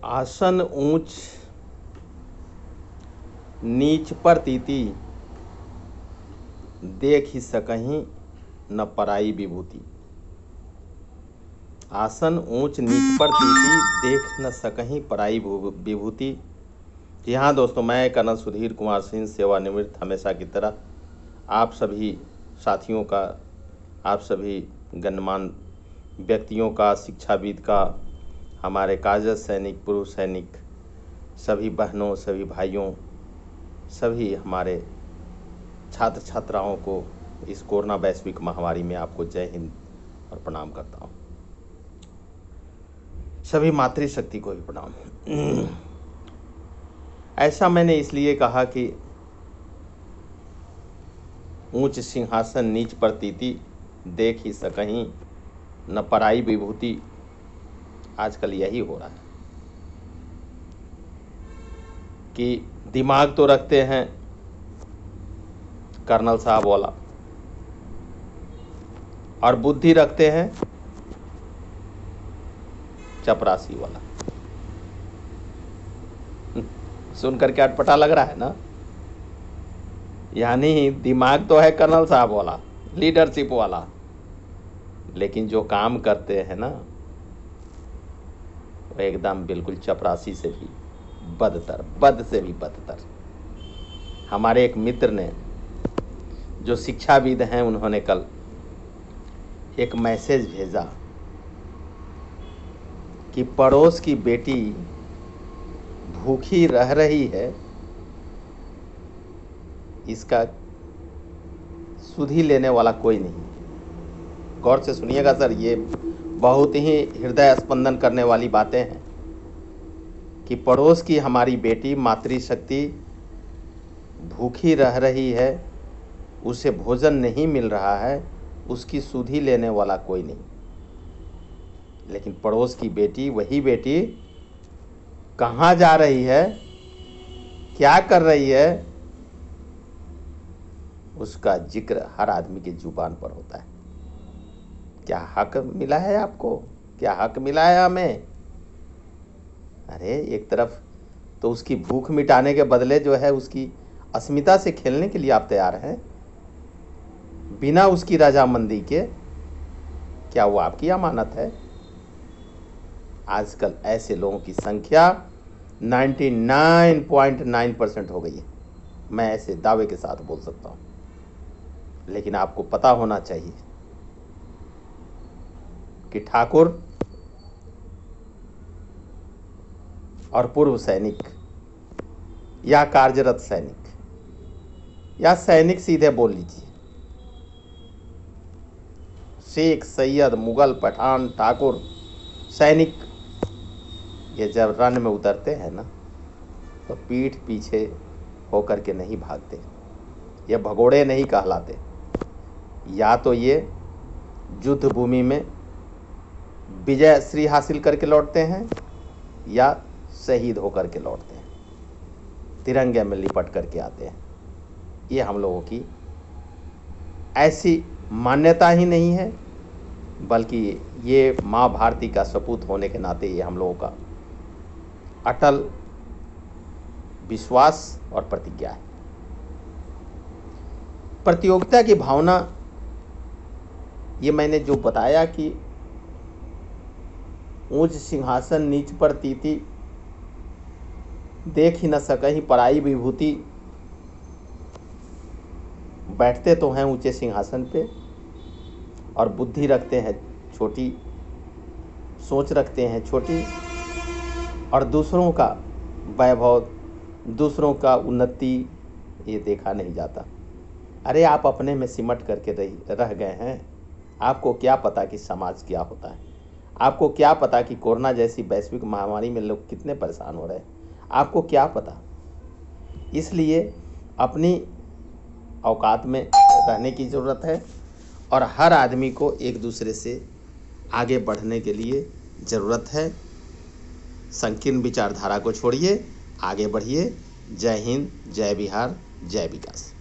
आसन ऊंच नीच पर तीती, देख ही सकहीं न पराई विभूति। आसन ऊंच नीच पर तीती, देख न सकहीं पराई विभूति। जी हाँ दोस्तों, मैं कर्नल सुधीर कुमार सिंह, सेवानिवृत्त, हमेशा की तरह आप सभी साथियों का, आप सभी गणमान्य व्यक्तियों का, शिक्षाविद का, हमारे काजज सैनिक, पूर्व सैनिक, सभी बहनों, सभी भाइयों, सभी हमारे छात्र छात्राओं को इस कोरोना वैश्विक महामारी में आपको जय हिंद और प्रणाम करता हूँ। सभी मातृशक्ति को भी प्रणाम। ऐसा मैंने इसलिए कहा कि ऊंच सिंहासन नीच पर तीती, देख ही सकहीं न पराई विभूति। आजकल यही हो रहा है कि दिमाग तो रखते हैं कर्नल साहब वाला, और बुद्धि रखते हैं चपरासी वाला। सुनकर के अटपटा लग रहा है ना? यानी दिमाग तो है कर्नल साहब वाला, लीडरशिप वाला, लेकिन जो काम करते हैं ना, वो एकदम बिल्कुल चपरासी से भी बदतर, बद से भी बदतर। हमारे एक मित्र ने, जो शिक्षाविद हैं, उन्होंने कल एक मैसेज भेजा कि पड़ोस की बेटी भूखी रह रही है, इसका सुधि लेने वाला कोई नहीं। गौर से सुनिएगा सर, ये बहुत ही हृदय स्पंदन करने वाली बातें हैं कि पड़ोस की हमारी बेटी मातृशक्ति भूखी रह रही है, उसे भोजन नहीं मिल रहा है, उसकी सुधि लेने वाला कोई नहीं। लेकिन पड़ोस की बेटी, वही बेटी कहाँ जा रही है, क्या कर रही है, उसका जिक्र हर आदमी के जुबान पर होता है। क्या हक मिला है आपको? क्या हक मिला है हमें? अरे एक तरफ तो उसकी भूख मिटाने के बदले जो है उसकी अस्मिता से खेलने के लिए आप तैयार हैं, बिना उसकी रजामंदी के। क्या वो आपकी अमानत है? आजकल ऐसे लोगों की संख्या 99.9% हो गई है, मैं ऐसे दावे के साथ बोल सकता हूं। लेकिन आपको पता होना चाहिए कि ठाकुर और पूर्व सैनिक या कार्यरत सैनिक या सैनिक सीधे बोल लीजिए, शेख, सैयद, मुगल, पठान, ठाकुर, सैनिक, ये जब रण में उतरते हैं ना, तो पीठ पीछे होकर के नहीं भागते, ये भगोड़े नहीं कहलाते। या तो ये युद्ध भूमि में विजय श्री हासिल करके लौटते हैं, या शहीद होकर के लौटते हैं, तिरंगे में लिपट करके आते हैं। ये हम लोगों की ऐसी मान्यता ही नहीं है, बल्कि ये माँ भारती का सपूत होने के नाते ये हम लोगों का अटल विश्वास और प्रतिज्ञा है। प्रतियोगिता की भावना, ये मैंने जो बताया कि ऊंच सिंहासन नीच पर तीती, देख ही न सकहीं पराई विभूति। बैठते तो हैं ऊंचे सिंहासन पे और बुद्धि रखते हैं छोटी, सोच रखते हैं छोटी, और दूसरों का वैभव, दूसरों का उन्नति ये देखा नहीं जाता। अरे आप अपने में सिमट करके रह गए हैं। आपको क्या पता कि समाज क्या होता है? आपको क्या पता कि कोरोना जैसी वैश्विक महामारी में लोग कितने परेशान हो रहे हैं? आपको क्या पता? इसलिए अपनी औकात में रहने की ज़रूरत है, और हर आदमी को एक दूसरे से आगे बढ़ने के लिए ज़रूरत है। संकीर्ण विचारधारा को छोड़िए, आगे बढ़िए। जय हिंद, जय बिहार, जय विकास।